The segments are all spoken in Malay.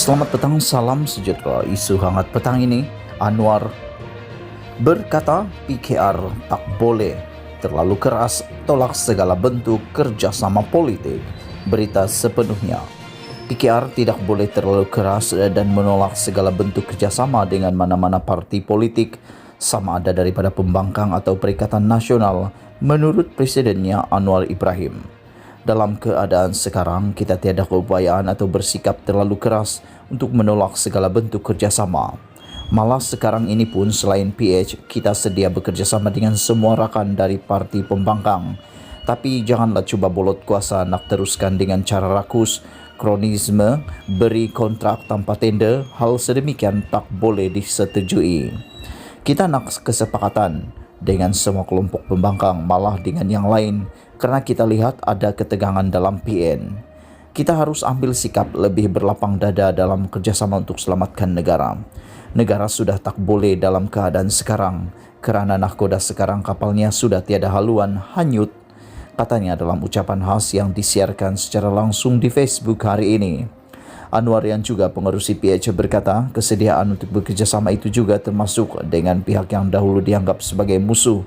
Selamat petang, salam sejahtera. Isu hangat petang ini, Anwar berkata PKR tak boleh terlalu keras, tolak segala bentuk kerjasama politik. Berita sepenuhnya, PKR tidak boleh terlalu keras dan menolak segala bentuk kerjasama dengan mana-mana parti politik, sama ada daripada pembangkang atau Perikatan Nasional, menurut Presidennya Anwar Ibrahim. Dalam keadaan sekarang, kita tiada keupayaan atau bersikap terlalu keras untuk menolak segala bentuk kerjasama. Malah sekarang ini pun selain PH, kita sedia bekerjasama dengan semua rakan dari parti pembangkang. Tapi janganlah cuba bolot kuasa nak teruskan dengan cara rakus, kronisme, beri kontrak tanpa tender, hal sedemikian tak boleh disetujui. Kita nak kesepakatan dengan semua kelompok pembangkang, malah dengan yang lain, karena kita lihat ada ketegangan dalam PN. Kita harus ambil sikap lebih berlapang dada dalam kerjasama untuk selamatkan negara. Negara sudah tak boleh dalam keadaan sekarang, kerana nahkoda sekarang kapalnya sudah tiada haluan, hanyut, katanya dalam ucapan khas yang disiarkan secara langsung di Facebook hari ini. Anwar yang juga pengerusi PH berkata, kesediaan untuk bekerjasama itu juga termasuk dengan pihak yang dahulu dianggap sebagai musuh,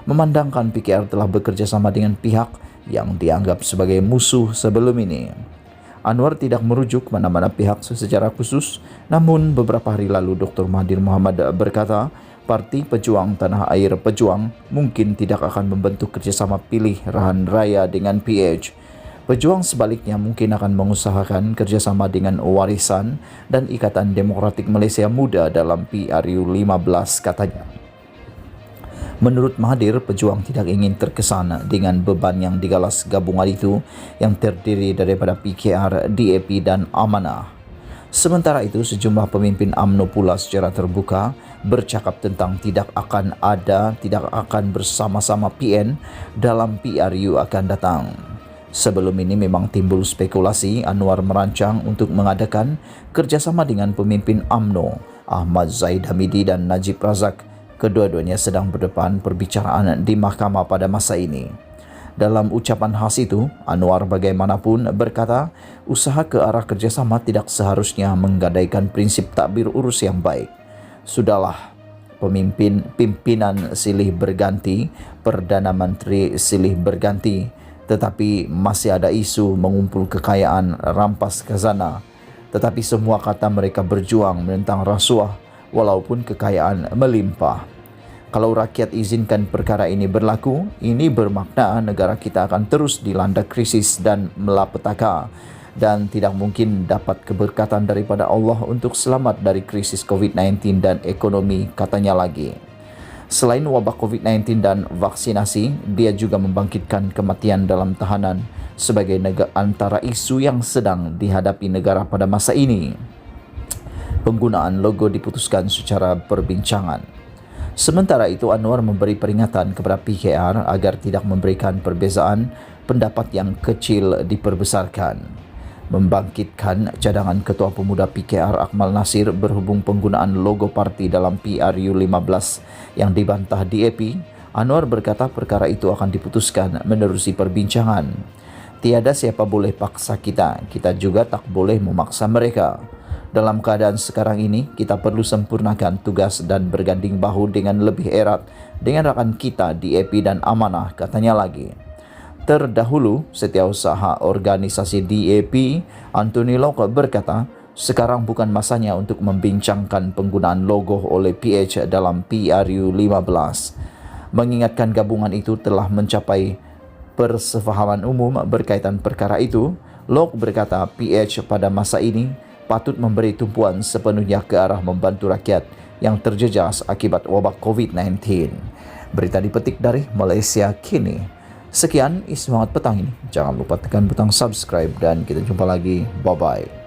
memandangkan PKR telah bekerjasama dengan pihak yang dianggap sebagai musuh sebelum ini. Anwar tidak merujuk mana-mana pihak secara khusus, namun beberapa hari lalu Dr. Mahathir Mohamad berkata, Parti Pejuang Tanah Air Pejuang mungkin tidak akan membentuk kerjasama pilihan raya dengan PH. Pejuang sebaliknya mungkin akan mengusahakan kerjasama dengan Warisan dan Ikatan Demokratik Malaysia Muda dalam PRU 15, katanya. Menurut Mahathir, Pejuang tidak ingin terkesan dengan beban yang digalas gabungan itu yang terdiri daripada PKR, DAP dan Amanah. Sementara itu, sejumlah pemimpin UMNO pula secara terbuka bercakap tentang tidak akan bersama-sama PN dalam PRU akan datang. Sebelum ini memang timbul spekulasi Anwar merancang untuk mengadakan kerjasama dengan pemimpin UMNO, Ahmad Zahid Hamidi dan Najib Razak. Kedua-duanya sedang berdepan perbicaraan di mahkamah pada masa ini. Dalam ucapan khas itu, Anwar bagaimanapun berkata, usaha ke arah kerjasama tidak seharusnya menggadaikan prinsip takbir urus yang baik. Sudahlah, pimpinan silih berganti, Perdana Menteri silih berganti, tetapi masih ada isu mengumpul kekayaan, rampas khazanah. Tetapi semua kata mereka berjuang menentang rasuah walaupun kekayaan melimpah. Kalau rakyat izinkan perkara ini berlaku, ini bermakna negara kita akan terus dilanda krisis dan malapetaka dan tidak mungkin dapat keberkatan daripada Allah untuk selamat dari krisis COVID-19 dan ekonomi, katanya lagi. Selain wabah COVID-19 dan vaksinasi, dia juga membangkitkan kematian dalam tahanan sebagai antara isu yang sedang dihadapi negara pada masa ini. Penggunaan logo diputuskan secara perbincangan. Sementara itu, Anwar memberi peringatan kepada PKR agar tidak memberikan perbezaan pendapat yang kecil diperbesarkan. Membangkitkan cadangan Ketua Pemuda PKR Akmal Nasir berhubung penggunaan logo parti dalam PRU 15 yang dibantah DAP, Anwar berkata perkara itu akan diputuskan menerusi perbincangan. Tiada siapa boleh paksa kita juga tak boleh memaksa mereka. Dalam keadaan sekarang ini, kita perlu sempurnakan tugas dan berganding bahu dengan lebih erat dengan rakan kita DAP dan Amanah, katanya lagi. Terdahulu, Setiausaha Organisasi DAP, Anthony Locke berkata, sekarang bukan masanya untuk membincangkan penggunaan logo oleh PH dalam PRU 15. Mengingatkan gabungan itu telah mencapai persefahaman umum berkaitan perkara itu, Locke berkata PH pada masa ini patut memberi tumpuan sepenuhnya ke arah membantu rakyat yang terjejas akibat wabak COVID-19. Berita dipetik dari Malaysia Kini. Sekian isu hangat petang ini. Jangan lupa tekan butang subscribe dan kita jumpa lagi. Bye-bye.